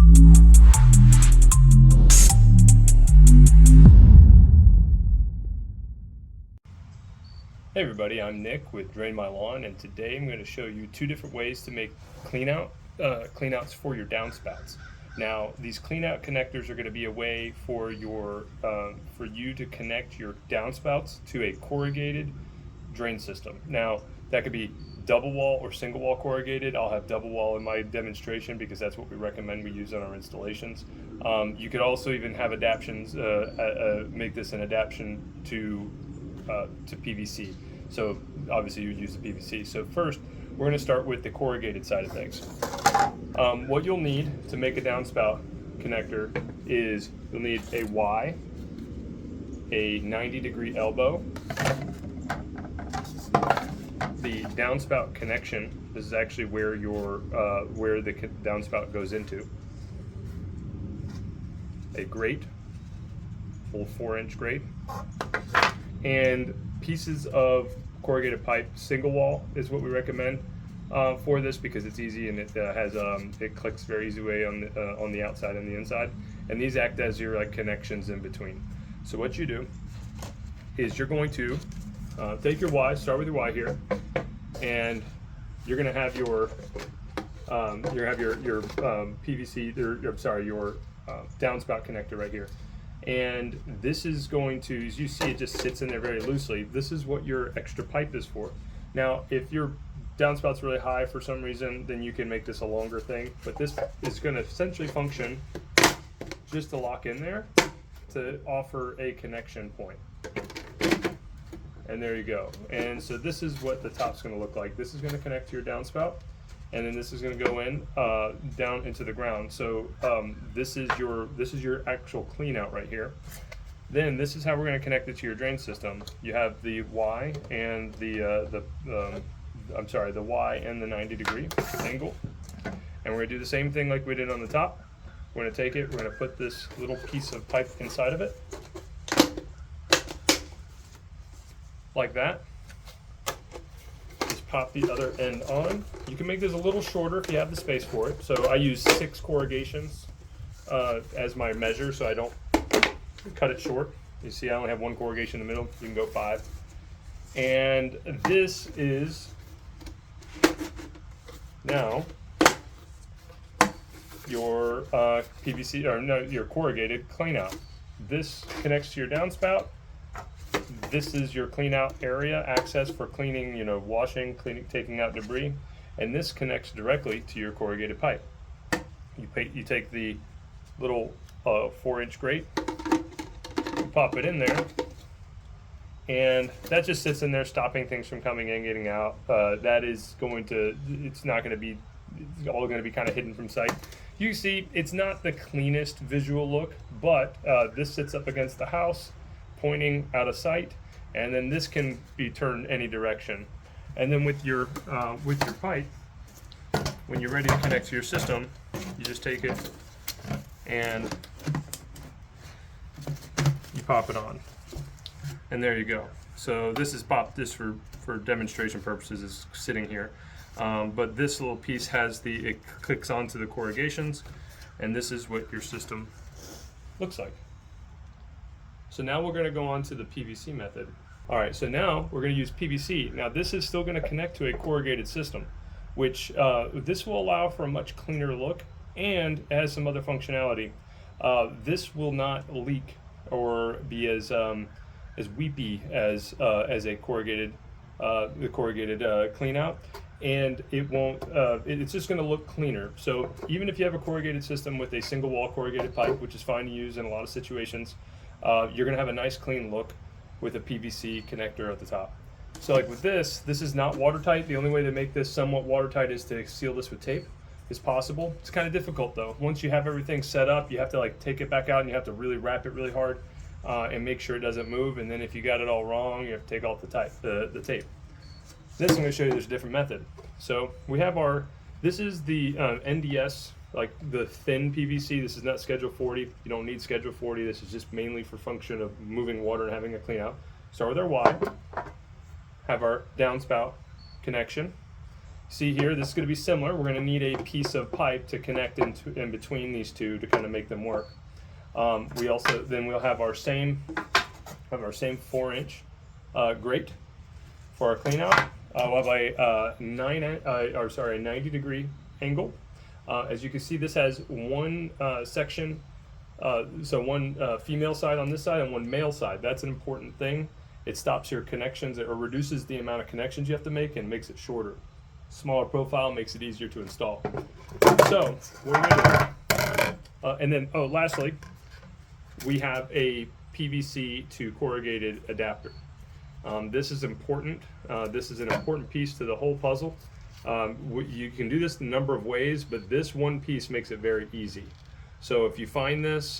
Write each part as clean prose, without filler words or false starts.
Hey everybody, I'm Nick with Drain My Lawn, and today I'm going to show you two different ways to make cleanouts for your downspouts. Now, these cleanout connectors are going to be a way for you to connect your downspouts to a corrugated drain system. Now, that could be double wall or single wall corrugated. I'll have double wall in my demonstration because that's what we recommend we use on our installations. You could also even have adaptions, make this an adaption to PVC. So obviously you would use the PVC. So first, we're going to start with the corrugated side of things. What you'll need to make a downspout connector is you'll need a Y, a 90-degree elbow, the downspout connection. This is actually where where the downspout goes into. A grate, full 4-inch grate, and pieces of corrugated pipe. Single wall is what we recommend for this because it's easy and it it clicks very easily on the outside and the inside. And these act as your connections in between. So what you do is you're going to take your Y, start with your Y here, and you're going to have your PVC, your downspout connector right here. And this is going to, as you see, it just sits in there very loosely. This is what your extra pipe is for. Now, if your downspout's really high for some reason, then you can make this a longer thing. But this is going to essentially function just to lock in there to offer a connection point. And there you go. And so this is what the top's going to look like. This is going to connect to your downspout, and then this is going to go in down into the ground. So this is your actual clean out right here. Then this is how we're going to connect it to your drain system. You have the Y and the Y and the 90-degree angle, and we're going to do the same thing like we did on the top. We're going to take it. We're going to put this little piece of pipe inside of it, like that. Pop the other end on. You can make this a little shorter if you have the space for it. So I use 6 corrugations as my measure, so I don't cut it short. You see I only have 1 corrugation in the middle. You can go 5. And this is now your PVC, or no, your corrugated clean out. This connects to your downspout. This is your clean out area, access for cleaning, washing, cleaning, taking out debris. And this connects directly to your corrugated pipe. You take the little 4-inch grate, you pop it in there, and that just sits in there stopping things from coming in, getting out. It's all going to be kind of hidden from sight. You see, it's not the cleanest visual look, but this sits up against the house, pointing out of sight, and then this can be turned any direction. And then with your pipe, when you're ready to connect to your system, you just take it and you pop it on, and there you go. So this is this for demonstration purposes is sitting here, but this little piece it clicks onto the corrugations, and this is what your system looks like. So now we're going to go on to the PVC method. All right, so now we're going to use PVC. Now this is still going to connect to a corrugated system, which this will allow for a much cleaner look, and it has some other functionality. This will not leak or be as weepy as a corrugated clean out, and it won't. It's just going to look cleaner. So even if you have a corrugated system with a single wall corrugated pipe, which is fine to use in a lot of situations, you're going to have a nice clean look with a PVC connector at the top. So like with this is not watertight. The only way to make this somewhat watertight is to seal this with tape. Is possible. It's kind of difficult though. Once you have everything set up, you have to take it back out and you have to really wrap it really hard and make sure it doesn't move. And then if you got it all wrong, you have to take off the tape. This I'm going to show you there's a different method. So we have this is the NDS, like the thin PVC. This is not Schedule 40. You don't need Schedule 40. This is just mainly for function of moving water and having a clean out. Start with our Y, have our downspout connection, See here, this is going to be similar. We're going to need a piece of pipe to connect in between these two to kind of make them work. We'll have our same 4-inch grate for our clean out. We'll have a 90-degree angle. As you can see, this has one section, so one female side on this side and one male side. That's an important thing. It stops your connections or reduces the amount of connections you have to make and makes it shorter. Smaller profile makes it easier to install. So what we're gonna do, and then lastly, we have a PVC to corrugated adapter. This is important. This is an important piece to the whole puzzle. You can do this a number of ways, but this one piece makes it very easy. So if you find this,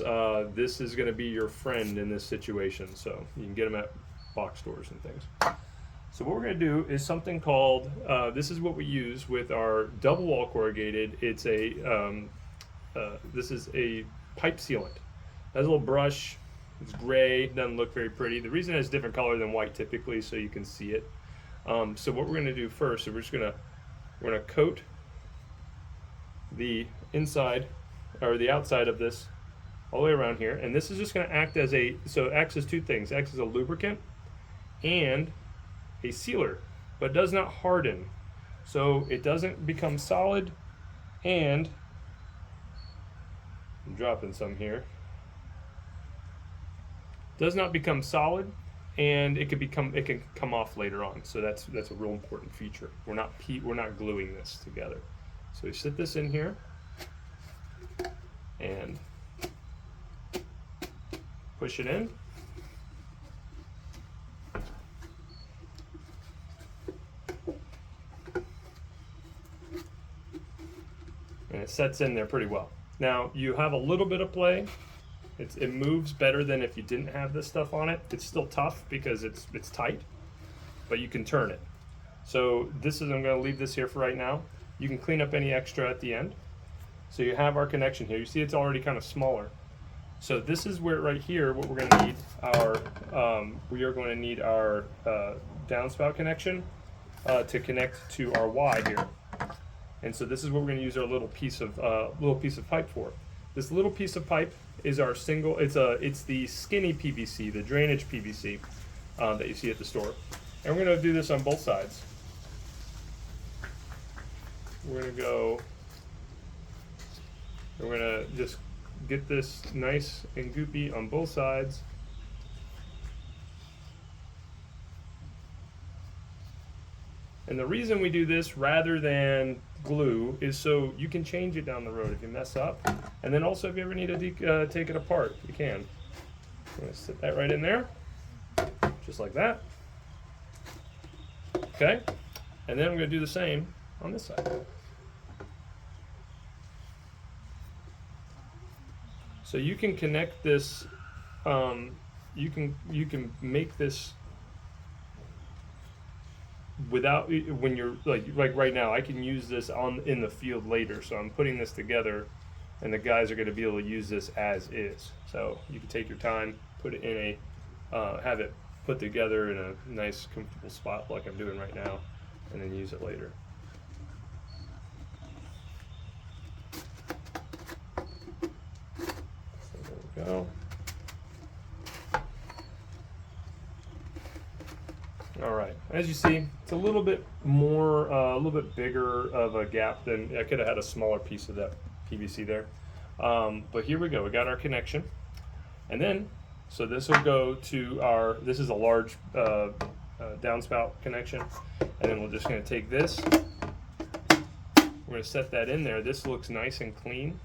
this is going to be your friend in this situation. So you can get them at box stores and things. So what we're going to do is something called, this is what we use with our double wall corrugated. It's this is a pipe sealant. It has a little brush. It's gray, doesn't look very pretty. The reason it has a different color than white typically, so you can see it. So what we're going to do first is we're going to coat the inside or the outside of this all the way around here, and this is just going to act as it acts as two things. It acts as a lubricant and a sealer, but it does not harden, so it doesn't become solid. And I'm dropping some here. Does not become solid, and it can come off later on. So that's a real important feature. We're not gluing this together. So we sit this in here and push it in. And it sets in there pretty well. Now you have a little bit of play. It moves better than if you didn't have this stuff on it. It's still tough because it's tight, but you can turn it. So I'm going to leave this here for right now. You can clean up any extra at the end. So you have our connection here. You see it's already kind of smaller. So this is where right here, what we're going to need we are going to need our downspout connection to connect to our Y here. And so this is what we're going to use our little piece of pipe for. This little piece of pipe is our single. It's the skinny PVC, the drainage PVC that you see at the store. And we're going to do this on both sides. We're going to just get this nice and goopy on both sides. And the reason we do this rather than glue is so you can change it down the road if you mess up. And then also if you ever need to take it apart, you can. I'm going to sit that right in there, just like that. Okay, and then I'm going to do the same on this side. So you can connect this, you can make this without, when you're like right now, I can use this in the field later. So I'm putting this together, and the guys are going to be able to use this as is. So you can take your time, put it in have it put together in a nice, comfortable spot like I'm doing right now, and then use it later. So there we go. All right, as you see, it's a little bit more, a little bit bigger of a gap than I could have had a smaller piece of that PVC there. But here we go, we got our connection. And then, so this will go to this is a large downspout connection. And then we're just gonna take this, we're gonna set that in there. This looks nice and clean.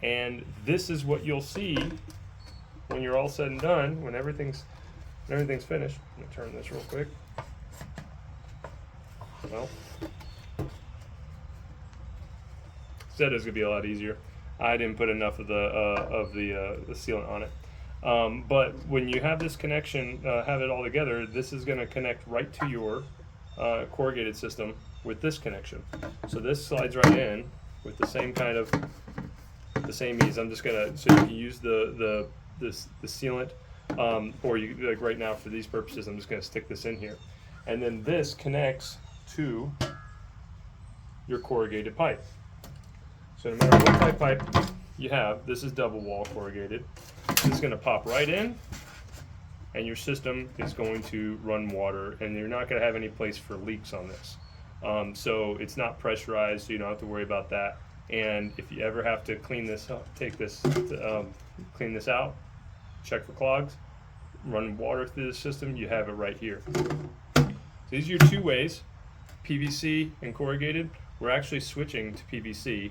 And this is what you'll see when you're all said and done, when everything's finished. I'm gonna turn this real quick. Well, said it was gonna be a lot easier. I didn't put enough of the sealant on it. But when you have this connection, have it all together, this is gonna connect right to your corrugated system with this connection. So this slides right in with the same kind of, the same ease. I'm just gonna, so you can use the sealant. Or you, like right now for these purposes, I'm just going to stick this in here. And then this connects to your corrugated pipe. So no matter what type pipe you have, this is double wall corrugated. This is going to pop right in, and your system is going to run water, and you're not going to have any place for leaks on this. So it's not pressurized, so you don't have to worry about that. And if you ever have to clean this up, clean this out, check for clogs, run water through the system, you have it right here. So these are your two ways, PVC and corrugated. We're actually switching to PVC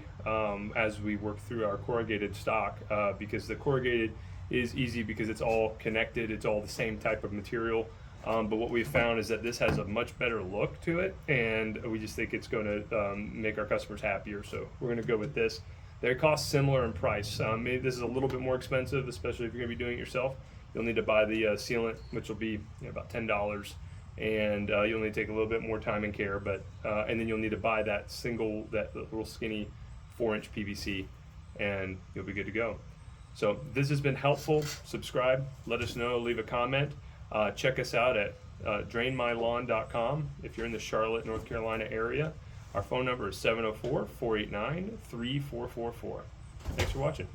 as we work through our corrugated stock because the corrugated is easy because it's all connected, it's all the same type of material. But what we've found is that this has a much better look to it, and we just think it's going to make our customers happier. So we're going to go with this. They cost similar in price. Maybe this is a little bit more expensive, especially if you're going to be doing it yourself. You'll need to buy the sealant, which will be about $10, and you'll need to take a little bit more time and care. But and then you'll need to buy that little skinny 4-inch PVC, and you'll be good to go. So this has been helpful. Subscribe, let us know, leave a comment. Check us out at drainmylawn.com if you're in the Charlotte, North Carolina area. Our phone number is 704-489-3444. Thanks for watching.